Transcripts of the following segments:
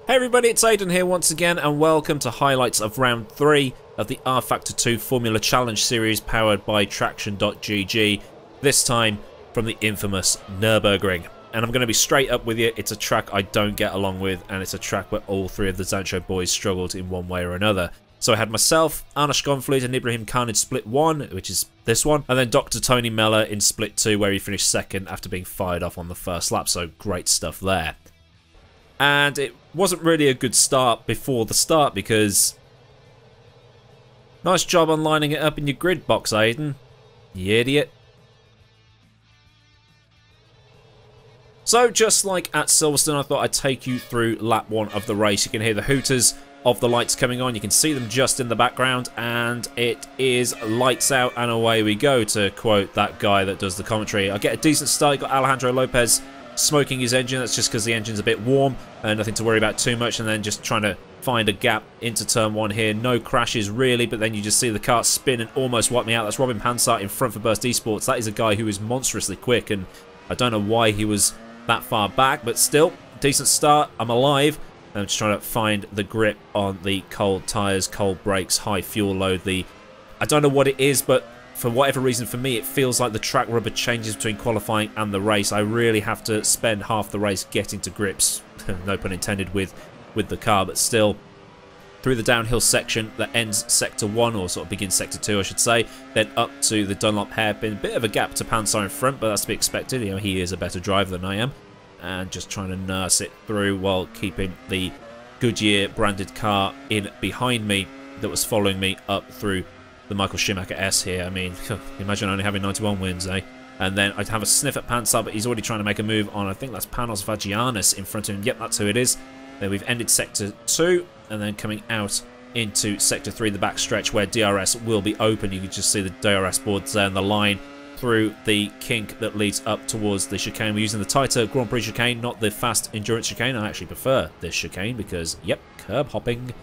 Hey everybody, it's Aidan here once again, and welcome to highlights of round 3 of the rFactor2 Formula Challenge series powered by Traction.gg, this time from the infamous Nurburgring. And I'm going to be straight up with you, it's a track I don't get along with, and it's a track where all three of the Zansho boys struggled in one way or another. So I had myself, Arne Schonfleet and Ibrahim Khan in split 1, which is this one, and then Dr. Tony Meller in split 2, where he finished second after being fired off on the first lap, so great stuff there. And it wasn't really a good start before the start because... Nice job on lining it up in your grid box, Aidan. You idiot. So, just like at Silverstone, I thought I'd take you through lap 1 of the race. You can hear the hooters of the lights coming on. You can see them just in the background. And it is lights out and away we go, to quote that guy that does the commentary. I get a decent start. You've got Alejandro Lopez smoking his engine. That's just because the engine's a bit warm and nothing to worry about too much, and then just trying to find a gap into turn 1 here. No crashes really, but then you just see the car spin and almost wipe me out. That's Robin Pansart in front for Burst Esports. That is a guy who is monstrously quick, and I don't know why he was that far back, but still, decent start. I'm alive. I'm just trying to find the grip on the cold tyres, cold brakes, high fuel load. I don't know what it is, but for whatever reason, for me, it feels like the track rubber changes between qualifying and the race. I really have to spend half the race getting to grips, no pun intended, with the car, but still, through the downhill section that ends Sector 1, or sort of begins Sector 2, I should say, then up to the Dunlop hairpin. Bit of a gap to Pansar in front, but that's to be expected. You know, he is a better driver than I am. And just trying to nurse it through while keeping the Goodyear branded car in behind me that was following me up through the Michael Schumacher S here. I mean, imagine only having 91 wins, eh? And then I'd have a sniff at Pansar, but he's already trying to make a move on, I think that's Panos Vagianis in front of him. Yep, that's who it is. Then we've ended Sector 2, and then coming out into Sector 3, the back stretch, where DRS will be open. You can just see the DRS boards there and the line through the kink that leads up towards the chicane. We're using the tighter Grand Prix chicane, not the fast endurance chicane. I actually prefer this chicane because, yep, curb hopping.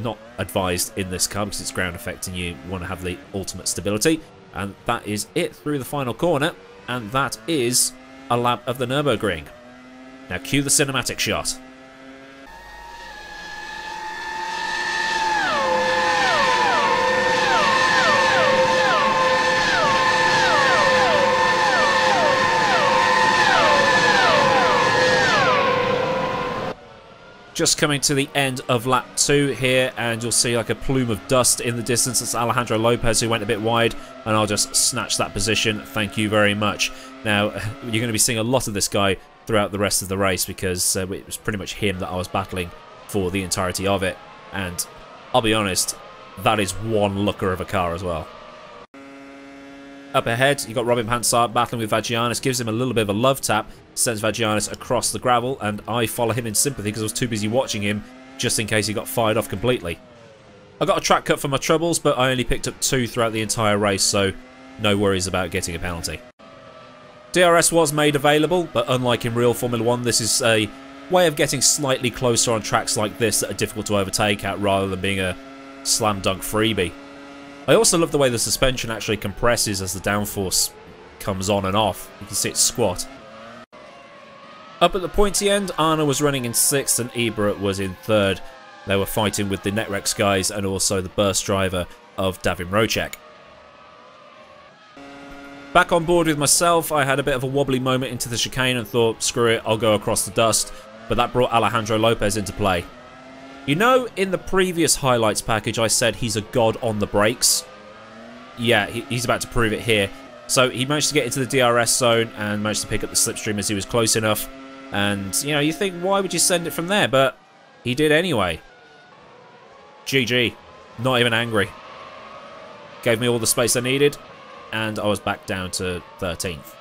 Not advised in this car because it's ground effect and you want to have the ultimate stability. And that is it through the final corner, and that is a lap of the Nurburgring. Now cue the cinematic shot. Just coming to the end of lap 2 here, and you'll see like a plume of dust in the distance. It's Alejandro Lopez who went a bit wide, and I'll just snatch that position. Thank you very much. Now, you're going to be seeing a lot of this guy throughout the rest of the race because it was pretty much him that I was battling for the entirety of it. And I'll be honest, that is one looker of a car as well. Up ahead, you've got Robin Pansart battling with Vagianis, gives him a little bit of a love tap, sends Vagianis across the gravel, and I follow him in sympathy because I was too busy watching him just in case he got fired off completely. I got a track cut for my troubles, but I only picked up 2 throughout the entire race, so no worries about getting a penalty. DRS was made available, but unlike in real Formula 1, this is a way of getting slightly closer on tracks like this that are difficult to overtake at rather than being a slam dunk freebie. I also love the way the suspension actually compresses as the downforce comes on and off. You can see it squat. Up at the pointy end, Arne was running in 6th and Ibra was in 3rd. They were fighting with the Netrex guys and also the burst driver of Davin Rocek. Back on board with myself, I had a bit of a wobbly moment into the chicane and thought, screw it, I'll go across the dust. But that brought Alejandro Lopez into play. You know, in the previous highlights package, I said he's a god on the brakes. Yeah, he's about to prove it here. So he managed to get into the DRS zone and managed to pick up the slipstream as he was close enough. And, you know, you think, why would you send it from there? But he did anyway. GG. Not even angry. Gave me all the space I needed, and I was back down to 13th.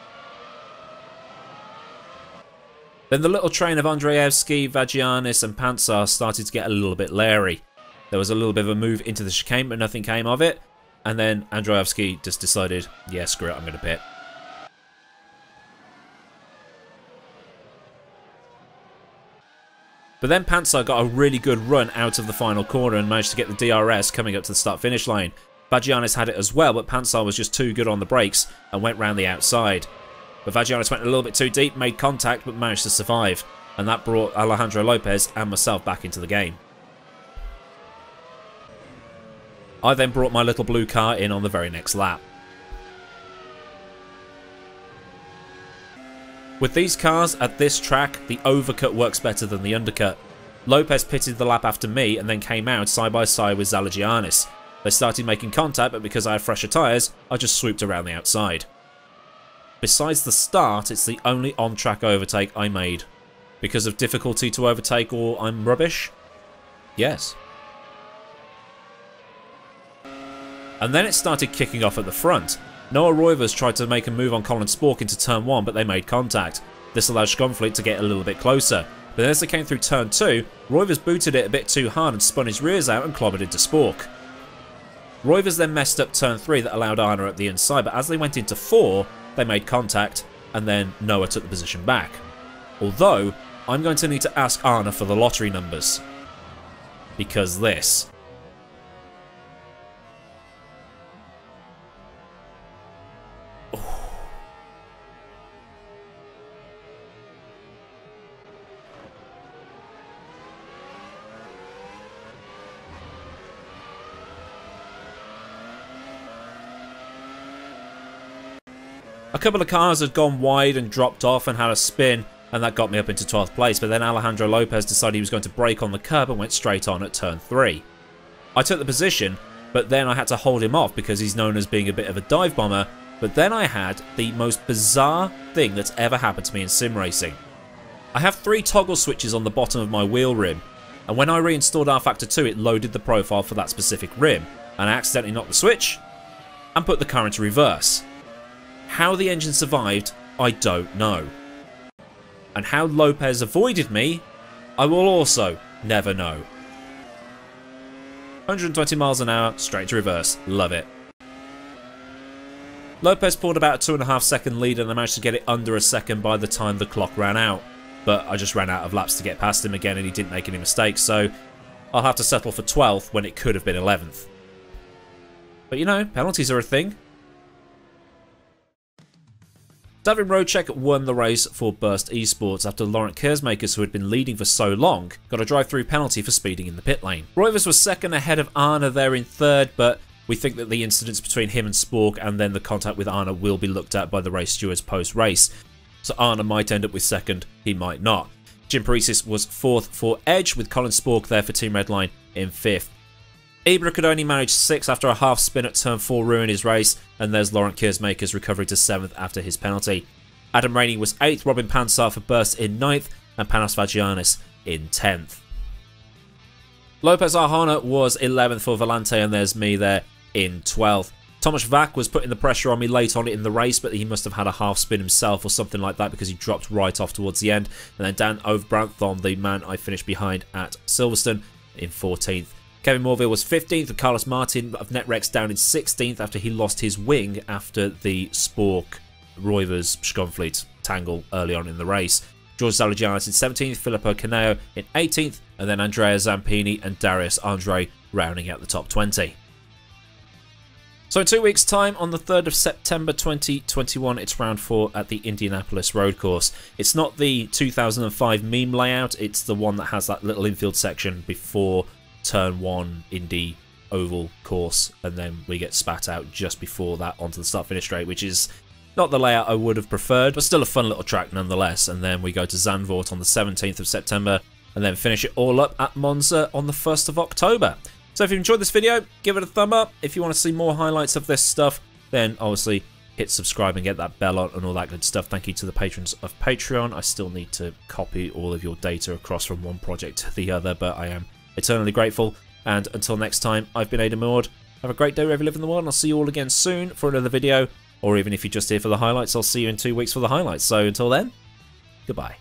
Then the little train of Andrzejewski, Vagianis and Pansar started to get a little bit leery. There was a little bit of a move into the chicane, but nothing came of it. And then Andrzejewski just decided, yeah, screw it, I'm going to pit. But then Pansar got a really good run out of the final corner and managed to get the DRS coming up to the start-finish line. Vagianis had it as well, but Pansar was just too good on the brakes and went round the outside. But Vagianis went a little bit too deep, made contact, but managed to survive. and that brought Alejandro Lopez and myself back into the game. I then brought my little blue car in on the very next lap. With these cars at this track, the overcut works better than the undercut. Lopez pitted the lap after me and then came out side by side with Zalagianis. They started making contact, but because I had fresher tyres, I just swooped around the outside. Besides the start, it's the only on-track overtake I made. Because of difficulty to overtake or I'm rubbish? Yes. And then it started kicking off at the front. Noah Roivers tried to make a move on Colin Spork into turn 1, but they made contact. This allowed Schonfleet to get a little bit closer. But as they came through turn 2, Roivers booted it a bit too hard and spun his rears out and clobbered into Spork. Roivers then messed up turn 3 that allowed Arna at the inside, but as they went into 4, they made contact, and then Noah took the position back. Although, I'm going to need to ask Arna for the lottery numbers. Because this. A couple of cars had gone wide and dropped off and had a spin, and that got me up into 12th place, but then Alejandro Lopez decided he was going to brake on the curb and went straight on at turn 3. I took the position, but then I had to hold him off because he's known as being a bit of a dive bomber, but then I had the most bizarre thing that's ever happened to me in sim racing. I have 3 toggle switches on the bottom of my wheel rim, and when I reinstalled rFactor2 it loaded the profile for that specific rim, and I accidentally knocked the switch and put the car into reverse. How the engine survived, I don't know. And how Lopez avoided me, I will also never know. 120 miles an hour, straight to reverse. Love it. Lopez pulled about a 2.5 second lead and I managed to get it under a second by the time the clock ran out. But I just ran out of laps to get past him again and he didn't make any mistakes, so I'll have to settle for 12th when it could have been 11th. But you know, penalties are a thing. Davin Rochek won the race for Burst Esports after Laurent Kersmakers, who had been leading for so long, got a drive-through penalty for speeding in the pit lane. Roivers was second ahead of Arna there in third, but we think that the incidents between him and Spork and then the contact with Arna will be looked at by the race stewards post-race. So Arna might end up with second, he might not. Jim Paresis was fourth for Edge, with Colin Spork there for Team Redline in fifth. Ibra could only manage 6th after a half spin at turn 4 ruined his race, and there's Laurent Kersmakers recovering to 7th after his penalty. Adam Rainey was 8th, Robin Pansar for Burst in 9th, and Panos Vagianis in 10th. Lopez Arjona was 11th for Volante, and there's me there in 12th. Tomasz Vak was putting the pressure on me late on in the race, but he must have had a half spin himself or something like that because he dropped right off towards the end. And then Dan Overbranthon, the man I finished behind at Silverstone, in 14th. Kevin Morville was 15th, and Carlos Martin of Netrex down in 16th after he lost his wing after the Spork Roivers Schonfleet tangle early on in the race. George Zalagianis in 17th, Filippo Caneo in 18th, and then Andrea Zampini and Darius Andre rounding out the top 20. So in 2 weeks' time, on the 3rd of September 2021, it's round 4 at the Indianapolis road course. It's not the 2005 meme layout, it's the one that has that little infield section before turn 1 Indy oval course, and then we get spat out just before that onto the start-finish straight, which is not the layout I would have preferred, but still a fun little track nonetheless. And then we go to Zandvoort on the 17th of September, and then finish it all up at Monza on the 1st of October. So if you enjoyed this video, give it a thumb up. If you want to see more highlights of this stuff, then obviously hit subscribe and get that bell on and all that good stuff. Thank you to the patrons of Patreon. I still need to copy all of your data across from one project to the other, but I am eternally grateful. And until next time, I've been Aidan Maud. Have a great day wherever you live in the world, and I'll see you all again soon for another video. Or even if you're just here for the highlights, I'll see you in 2 weeks for the highlights. So until then, goodbye.